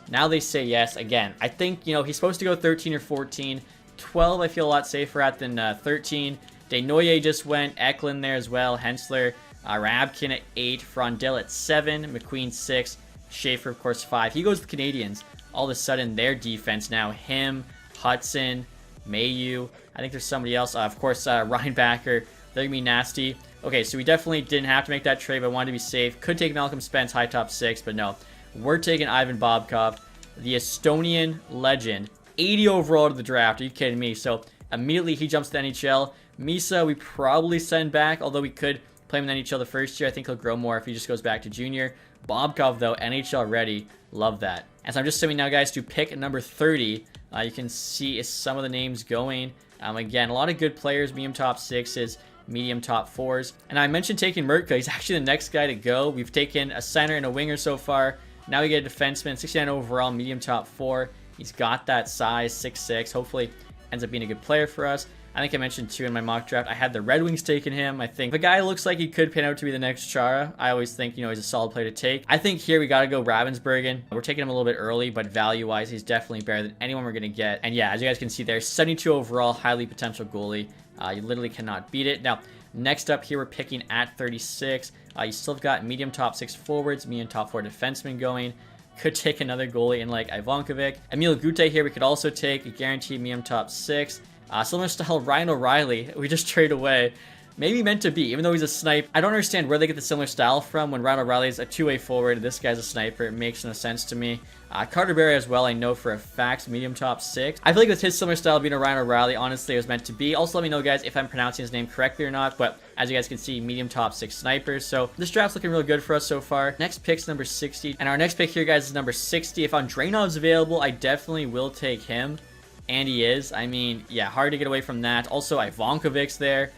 Now they say yes. Again, I think, you know, he's supposed to go 13 or 14. 12 I feel a lot safer at than 13. Desnoyers just went. Eklund there as well. Hensler. Rabkin at 8, Frondell at 7, McQueen 6, Schaefer, of course, 5. He goes to the Canadians. All of a sudden, their defense now, him, Hudson, Mayu. I think there's somebody else. Of course, Reinbacher. They're going to be nasty. Okay, so we definitely didn't have to make that trade, but I wanted to be safe. Could take Malcolm Spence, high top 6, but no. We're taking Ivan Bobkov, the Estonian legend. 80 overall to the draft. Are you kidding me? So immediately he jumps to the NHL. Misa, we probably send back, although we could Play him in NHL the first year. I think he'll grow more if he just goes back to junior. Bobkov, though, NHL ready. Love that. And so I'm just assuming now, guys, to pick number 30. You can see some of the names going. Again, a lot of good players, medium top 6s, medium top 4s. And I mentioned taking Mertka. He's actually the next guy to go. We've taken a center and a winger so far. Now we get a defenseman, 69 overall, medium top 4. He's got that size, 6'6". Hopefully ends up being a good player for us. I think I mentioned too in my mock draft, I had the Red Wings taking him. I think the guy looks like he could pan out to be the next Chara. I always think, he's a solid player to take. I think here we got to go Ravensburgen. We're taking him a little bit early, but value-wise, he's definitely better than anyone we're going to get. And yeah, as you guys can see there, 72 overall, highly potential goalie. You literally cannot beat it. Now, next up here, we're picking at 36. You still have got medium top 6 forwards, medium top 4 defensemen going. Could take another goalie in like Ivankovic. Emil Gute here we could also take, a guaranteed medium top 6. Similar style Ryan O'Reilly, we just trade away. Maybe meant to be, even though he's a snipe. I don't understand where they get the similar style from when Ryan O'Reilly is a two-way forward and this guy's a sniper. It makes no sense to me. Carter Berry as well, I know for a fact, medium top 6. I feel like with his similar style being a Ryan O'Reilly, honestly, it was meant to be. Also, let me know, guys, if I'm pronouncing his name correctly or not. But as you guys can see, medium top 6 snipers. So this draft's looking real good for us so far. Next pick's number 60. And our next pick here, guys, is number 60. If Andrenov's available, I definitely will take him. And he is. I mean, yeah, hard to get away from that. Also, Ivankovic's there.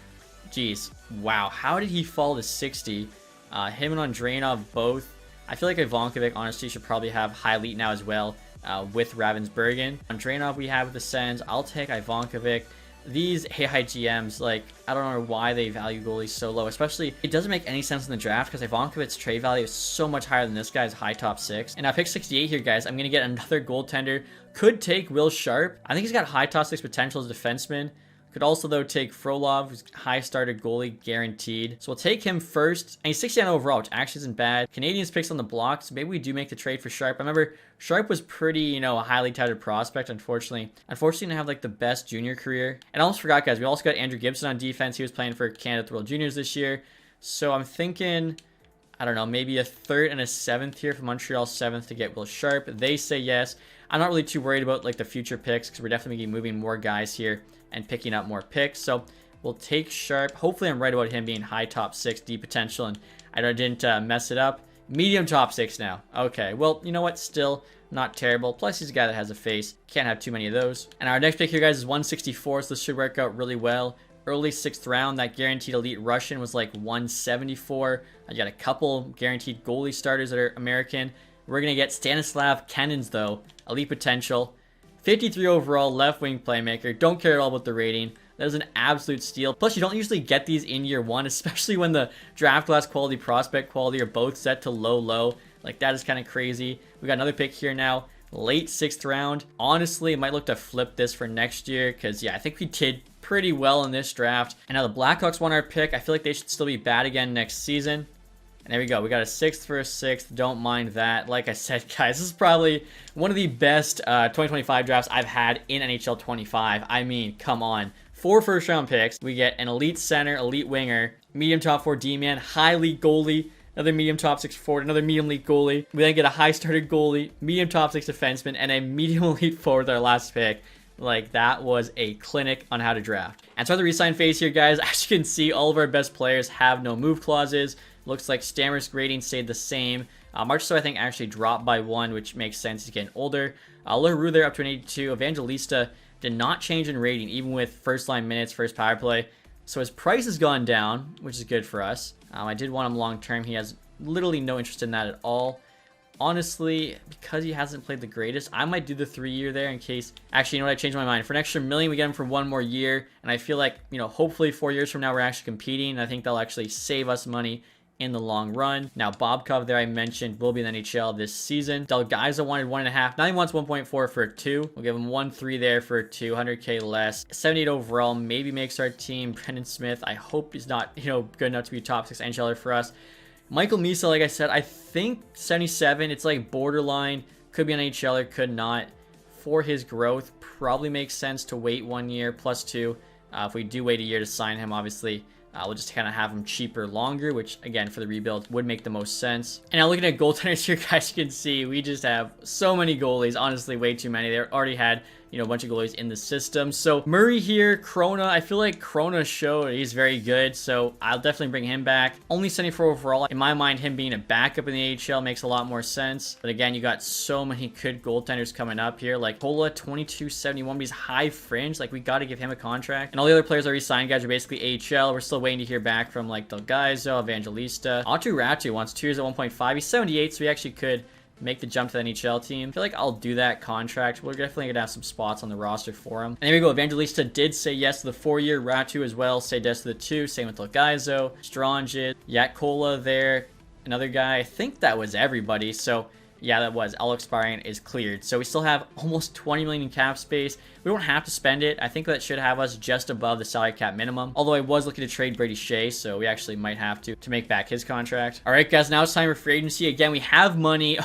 Jeez. Wow. How did he fall to 60? Him and Andrenov both. I feel like Ivankovic, honestly, should probably have high elite now as well with Ravensburgen. Andrenov we have with the Sens. I'll take Ivankovic. These high GMs, like, I don't know why they value goalies so low. Especially, it doesn't make any sense in the draft because Ivankovic's trade value is so much higher than this guy's high top 6. And I pick 68 here, guys. I'm going to get another goaltender. Could take Will Sharp. I think he's got high top 6 potential as a defenseman. Could also, though, take Frolov, who's high starter goalie, guaranteed. So we'll take him first. And he's 69 overall, which actually isn't bad. Canadians picks on the block, so maybe we do make the trade for Sharp. I remember Sharp was pretty, a highly touted prospect, unfortunately. Unfortunately, didn't have, like, the best junior career. And I almost forgot, guys, we also got Andrew Gibson on defense. He was playing for Canada at the World Juniors this year. So I'm thinking, I don't know, maybe a 3rd and a 7th here for Montreal 7th to get Will Sharp. They say yes. I'm not really too worried about, like, the future picks because we're definitely going to be moving more guys here and picking up more picks. So we'll take Sharp. Hopefully I'm right about him being high top 6, deep potential, and I didn't mess it up. Medium top 6 now. Okay, well, you know what? Still not terrible. Plus he's a guy that has a face. Can't have too many of those. And our next pick here, guys, is 164, so this should work out really well. Early 6th round, that guaranteed elite Russian was like 174. I got a couple guaranteed goalie starters that are American. We're going to get Stanislav Cannons, though. Elite potential. 53 overall, left wing playmaker. Don't care at all about the rating. That is an absolute steal. Plus, you don't usually get these in year 1, especially when the draft class quality, prospect quality are both set to low. Like, that is kind of crazy. We got another pick here now. Late 6th round. Honestly, it might look to flip this for next year because, yeah, I think we did pretty well in this draft. And now the Blackhawks want our pick. I feel like they should still be bad again next season. And there we go. We got a 6th for a 6th. Don't mind that. Like I said, guys, this is probably one of the best 2025 drafts I've had in NHL 25. I mean, come on. 4 first-round picks. We get an elite center, elite winger, medium top 4 D-man, high elite goalie, another medium top 6 forward, another medium elite goalie. We then get a high starter goalie, medium top 6 defenseman, and a medium elite forward with our last pick. Like, that was a clinic on how to draft. And so the resign phase here, guys. As you can see, all of our best players have no move clauses. Looks like Stammer's rating stayed the same. Marchessault, I think, actually dropped by 1, which makes sense. He's getting older. LaRue there up to an 82. Evangelista did not change in rating, even with first-line minutes, first power play. So his price has gone down, which is good for us. I did want him long-term. He has literally no interest in that at all. Honestly, because he hasn't played the greatest, I might do the 3-year there in case... Actually, you know what? I changed my mind. For an extra $1 million, we get him for 1 more year. And I feel like, hopefully 4 years from now, we're actually competing. And I think that'll actually save us money in the long run. Now, Bobkov there I mentioned will be in the NHL this season. Delgaiza wanted 1.5. Now he wants 1.4 for a 2. We'll give him 1.3 there for a 2. 100K less. 78 overall. Maybe makes our team. Brendan Smith, I hope he's not, good enough to be top 6 NHLer for us. Michael Misa, like I said, I think 77. It's like borderline. Could be an NHLer, could not. For his growth, probably makes sense to wait 1 year plus 2. If we do wait a year to sign him, obviously, we'll just kind of have him cheaper longer, which, again, for the rebuild would make the most sense. And now looking at goaltenders here, guys, you can see we just have so many goalies. Honestly, way too many. They already had, you know, a bunch of goalies in the system. So Murray here, Krona, I feel like Krona showed he's very good, so I'll definitely bring him back. Only 74 overall. In my mind, him being a backup in the AHL makes a lot more sense. But again, you got so many good goaltenders coming up here. Like Kola, 2271, but he's high fringe. Like we got to give him a contract. And all the other players already signed, guys, are basically AHL. We're still waiting to hear back from like Delgaizo, Evangelista. Atu Ratu wants 2 years at 1.5. He's 78, so he actually could make the jump to the NHL team. I feel like I'll do that contract. We're definitely gonna have some spots on the roster for him. And there we go. Evangelista did say yes to the 4-year. Ratu as well. Say yes to the 2. Same with Delgaizo. Strange. Yatkola there. Another guy. I think that was everybody. So yeah, that was. All expiring is cleared. So we still have almost 20 million in cap space. We don't have to spend it. I think that should have us just above the salary cap minimum. Although I was looking to trade Brady Shea, so we actually might have to make back his contract. All right, guys, now it's time for free agency. Again, we have money.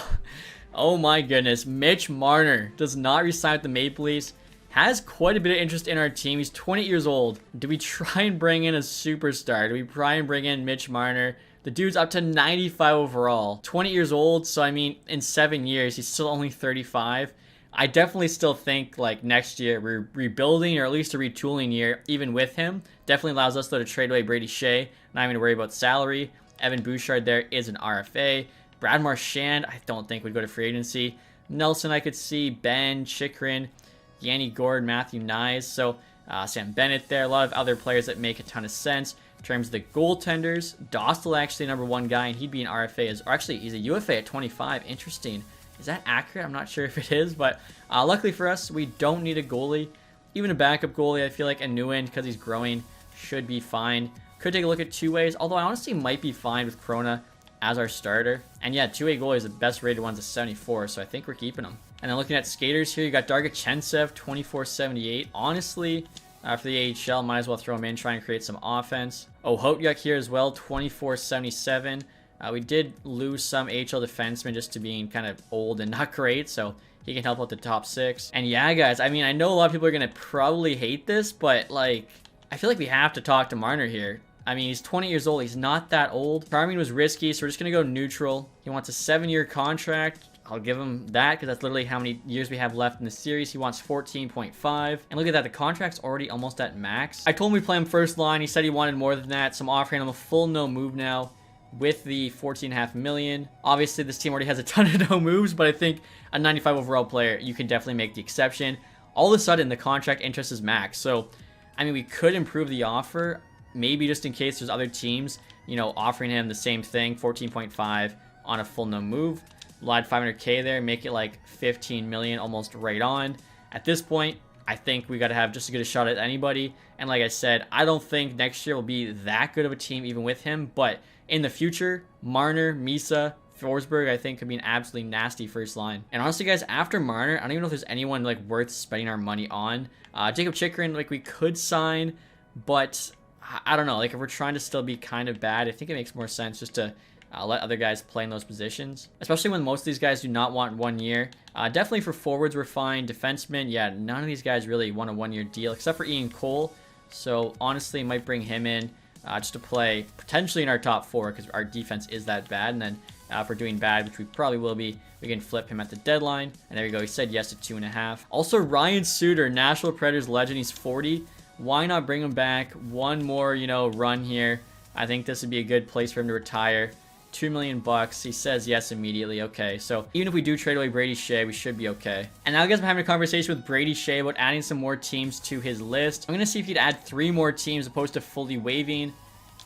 Oh my goodness. Mitch Marner does not resign with the Maple Leafs. Has quite a bit of interest in our team. He's 20 years old. Do we try and bring in a superstar? Do we try and bring in Mitch Marner? The dude's up to 95 overall. 20 years old, so I mean, in 7 years, he's still only 35. I definitely still think, like, next year, we're rebuilding, or at least a retooling year, even with him. Definitely allows us, though, to trade away Brady Shea. Not even to worry about salary. Evan Bouchard there is an RFA. Brad Marchand, I don't think would go to free agency. Nelson, I could see. Ben, Chikrin, Yanni Gord, Matthew Nyes. So, Sam Bennett there. A lot of other players that make a ton of sense. In terms of the goaltenders, Dostal actually number 1 guy, and he'd be an RFA. Or actually, he's a UFA at 25. Interesting. Is that accurate? I'm not sure if it is, but luckily for us, we don't need a goalie. Even a backup goalie, I feel like Anuin, because he's growing, should be fine. Could take a look at 2-ways, although I honestly might be fine with Krona as our starter. And yeah, 2-way goalie is the best rated one's a 74, so I think we're keeping him. And then looking at skaters here, you got Dargachensev, 2478. Honestly, for the AHL, might as well throw him in, try and create some offense. Oh, Hotyuk here as well, 2477. We did lose some AHL defensemen just to being kind of old and not great, so he can help out the top 6. And yeah, guys, I mean, I know a lot of people are going to probably hate this, but, like, I feel like we have to talk to Marner here. I mean, he's 20 years old. He's not that old. Farming was risky, so we're just going to go neutral. He wants a 7-year contract. I'll give him that because that's literally how many years we have left in the series. He wants 14.5. And look at that. The contract's already almost at max. I told him we play him first line. He said he wanted more than that, so I'm offering him a full no move now with the 14.5 million. Obviously, this team already has a ton of no moves, but I think a 95 overall player, you can definitely make the exception. All of a sudden, the contract interest is max. So, I mean, we could improve the offer. Maybe just in case there's other teams, you know, offering him the same thing, 14.5 on a full no move. We'll add 500K there, make it like 15 million almost right on. At this point, I think we got to have just as good a shot at anybody. And like I said, I don't think next year will be that good of a team even with him. But in the future, Marner, Misa, Forsberg, I think could be an absolutely nasty first line. And honestly, guys, after Marner, I don't even know if there's anyone like worth spending our money on. Jacob Chikrin, like we could sign, but I don't know. Like if we're trying to still be kind of bad, I think it makes more sense just to let other guys play in those positions, especially when most of these guys do not want 1 year. Definitely for forwards, we're fine. Defensemen, yeah, none of these guys really want a 1-year deal except for Ian Cole. So honestly, might bring him in just to play potentially in our top 4 because our defense is that bad. And then if we're doing bad, which we probably will be, we can flip him at the deadline. And there we go. He said yes to 2.5. Also, Ryan Suter, Nashville Predators legend. He's 40. Why not bring him back? One more, you know, run here. I think this would be a good place for him to retire. $2 million bucks. He says yes immediately. Okay, so even if we do trade away Brady Shea, we should be okay. And now, guys, I'm having a conversation with Brady Shea about adding some more teams to his list. I'm gonna see if he'd add 3 more teams opposed to fully waiving.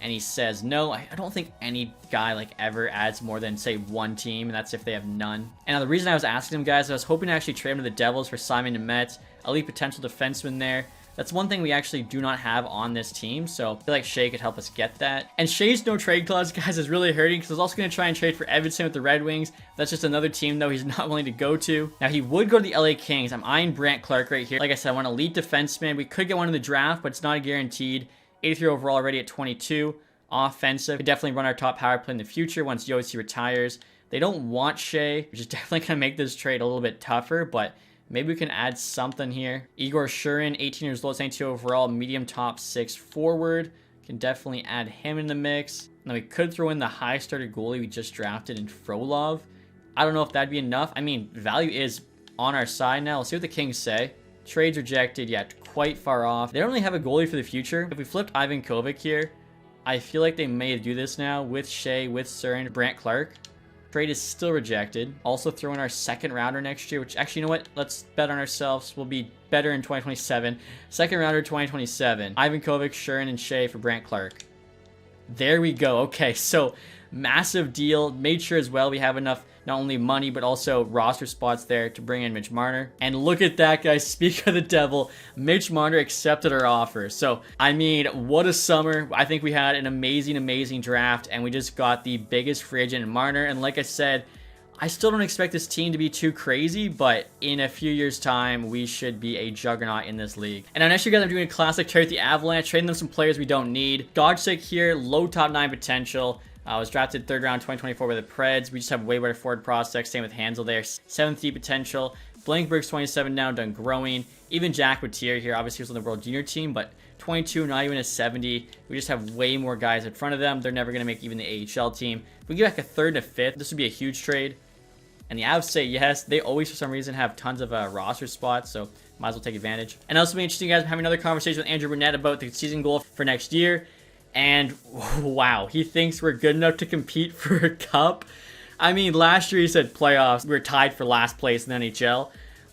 And he says no. I don't think any guy like ever adds more than say 1 team, and that's if they have none. And now the reason I was asking him, guys, I was hoping to actually trade him to the Devils for Simon Nemeth, elite potential defenseman there. That's one thing we actually do not have on this team, so I feel like Shea could help us get that. And Shea's no trade clause, guys, is really hurting because I was also going to try and trade for Evanston with the Red Wings. That's just another team, though, he's not willing to go to. Now, he would go to the LA Kings. I'm eyeing Brant Clark right here. Like I said, I want an elite defenseman. We could get one in the draft, but it's not a guaranteed. 83 overall already at 22. Offensive. Could definitely run our top power play in the future once Yossi retires. They don't want Shea, which is definitely going to make this trade a little bit tougher, but maybe we can add something here. Igor Shurin, 18 years old, 92 overall, medium top 6 forward. Can definitely add him in the mix. Now we could throw in the high starter goalie we just drafted in Frolov. I don't know if that'd be enough. I mean, value is on our side now. Let's see what the Kings say. Trades rejected, yeah, quite far off. They don't really have a goalie for the future. If we flipped Ivan Kovic here, I feel like they may do this now with Shea, with Surin, Brandt Clark. Trade is still rejected. Also throw in our second rounder next year, which actually, you know what? Let's bet on ourselves. We'll be better in 2027. Second rounder 2027. Ivan Kovic, Surin, and Shea for Brandt Clark. There we go. Okay, so massive deal. Made sure as well we have enough not only money but also roster spots there to bring in Mitch Marner. And look at that, guys. Speak of the devil, Mitch Marner accepted our offer. So I mean, what a summer. I think we had an amazing draft, and we just got the biggest free agent in Marner. And like I said, I still don't expect this team to be too crazy, but in a few years' time, we should be a juggernaut in this league. And now next year, guys, I'm doing a classic trade with the Avalanche, trading them some players we don't need. Dodgesick here, low top 9 potential. Was drafted 3rd round 2024 by the Preds. We just have way better forward prospects. Same with Hansel there. 7th D potential. Blankberg's 27 now, done growing. Even Jack Batier here, obviously he was on the World Junior team, but 22, not even a 70. We just have way more guys in front of them. They're never going to make even the AHL team. If we get back a 3rd and a 5th, this would be a huge trade. And the Avs say yes. They always, for some reason, have tons of roster spots, so might as well take advantage. And also be interesting, guys, I'm having another conversation with Andrew Burnett about the season goal for next year. And wow, he thinks we're good enough to compete for a cup. I mean, last year he said playoffs. We were tied for last place in the NHL.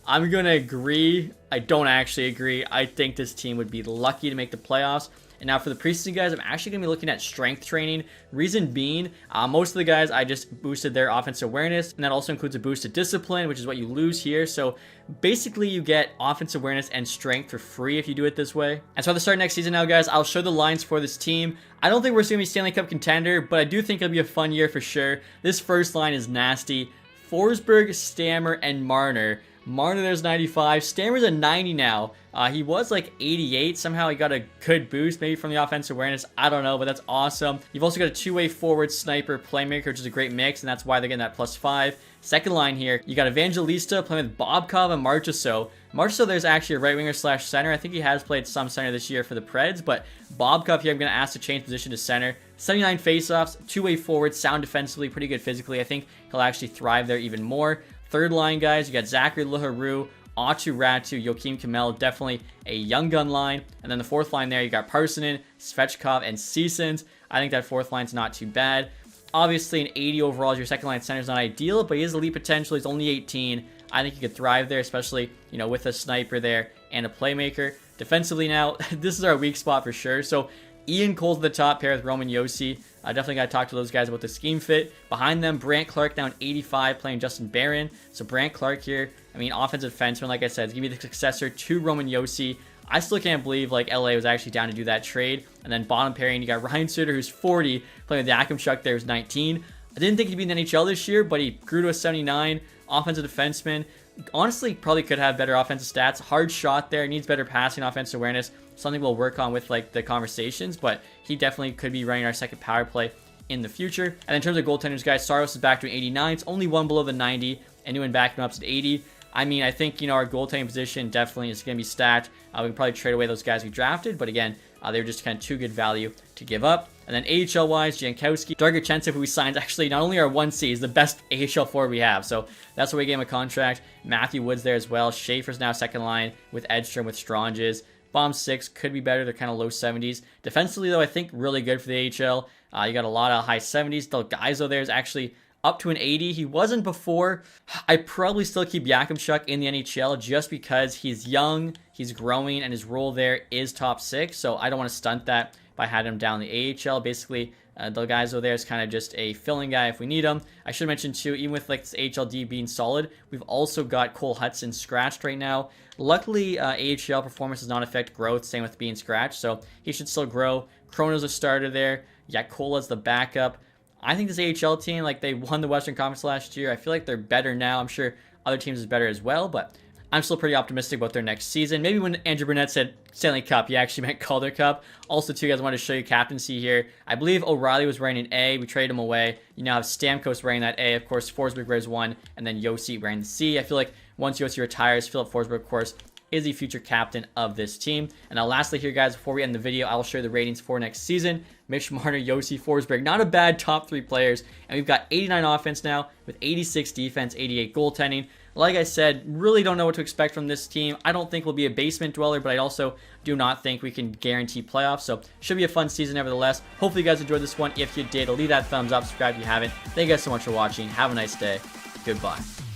I'm going to agree. I don't actually agree. I think this team would be lucky to make the playoffs. And now for the preseason, guys, I'm actually going to be looking at strength training. Reason being, most of the guys, I just boosted their offensive awareness. And that also includes a boost to discipline, which is what you lose here. So basically, you get offensive awareness and strength for free if you do it this way. And so at the start of next season now, guys, I'll show the lines for this team. I don't think we're going to be Stanley Cup contender, but I do think it'll be a fun year for sure. This first line is nasty. Forsberg, Stammer, and Marner. Marner, there's 95. Stammer's a 90 now. He was like 88. Somehow he got a good boost, maybe from the offensive awareness. I don't know, but that's awesome. You've also got a two-way forward sniper playmaker, which is a great mix, and that's why they're getting that +5. Second line here, you got Evangelista playing with Bobkov and Marchessault. Marchessault, there's actually a right winger / center. I think he has played some center this year for the Preds, but Bobkov here, I'm going to ask to change position to center. 79 faceoffs, two-way forward, sound defensively, pretty good physically. I think he'll actually thrive there even more. Third line, guys, you got Zachary Leroux, Atu Ratu, Joakim Kamel, definitely a young gun line. And then the fourth line there, you got Parsonen, Svechkov, and Seasons. I think that fourth line's not too bad. Obviously, an 80 overall as your second line center is not ideal, but he has elite potential. He's only 18. I think he could thrive there, especially, you know, with a sniper there and a playmaker. Defensively now, this is our weak spot for sure. So Ian Cole's at the top pair with Roman Josi. I definitely got to talk to those guys about the scheme fit. Behind them, Brandt Clark down 85, playing Justin Barron. So Brandt Clark here, I mean, offensive defenseman, like I said, is going to be the successor to Roman Josi. I still can't believe, like, LA was actually down to do that trade. And then bottom pairing, you got Ryan Suter, who's 40, playing with Yakimchuk there, who's 19. I didn't think he'd be in the NHL this year, but he grew to a 79. Offensive defenseman. Honestly, probably could have better offensive stats. Hard shot there. Needs better passing, offensive awareness. Something we'll work on with, like, the conversations, but he definitely could be running our second power play in the future. And in terms of goaltenders, guys, Saros is back to an 89. It's only one below the 90. Anyone backing up at 80. I mean, I think, you know, our goaltending position definitely is going to be stacked. We can probably trade away those guys we drafted, but again, they were just kind of too good value to give up. And then AHL-wise, Jankowski, Dargachev, who we signed, actually not only our 1C, is the best AHL forward we have. So that's why we gave him a contract. Matthew Wood's there as well. Schaefer's now second line with Edstrom, with Stranges. Bomb 6 could be better. They're kind of low 70s. Defensively, though, I think really good for the AHL. You got a lot of high 70s. Del Gaizo there is actually up to an 80. He wasn't before. I probably still keep Yakimchuk in the NHL just because he's young, he's growing, and his role there is top 6. So I don't want to stunt that by having him down the AHL. Basically, Del Gaizo there is kind of just a filling guy if we need him. I should mention too, even with like this HLD being solid, we've also got Cole Hudson scratched right now. Luckily, AHL performance does not affect growth, same with being scratched, so he should still grow. Chrono's a starter there. Yakola's the backup. I think this AHL team, like, they won the Western Conference last year. I feel like they're better now. I'm sure other teams is better as well, but I'm still pretty optimistic about their next season. Maybe when Andrew Burnett said Stanley Cup, he actually meant Calder Cup. Also, too, guys, I wanted to show you captaincy here. I believe O'Reilly was wearing an A. We traded him away. You now have Stamkos wearing that A. Of course, Forsberg wears 1, and then Josi wearing the C. I feel like once Josi retires, Philip Forsberg, of course, is the future captain of this team. And now lastly here, guys, before we end the video, I will share the ratings for next season. Mitch Marner, Yossi Forsberg, not a bad top 3 players. And we've got 89 offense now with 86 defense, 88 goaltending. Like I said, really don't know what to expect from this team. I don't think we'll be a basement dweller, but I also do not think we can guarantee playoffs. So should be a fun season nevertheless. Hopefully you guys enjoyed this one. If you did, leave that thumbs up, subscribe if you haven't. Thank you guys so much for watching. Have a nice day. Goodbye.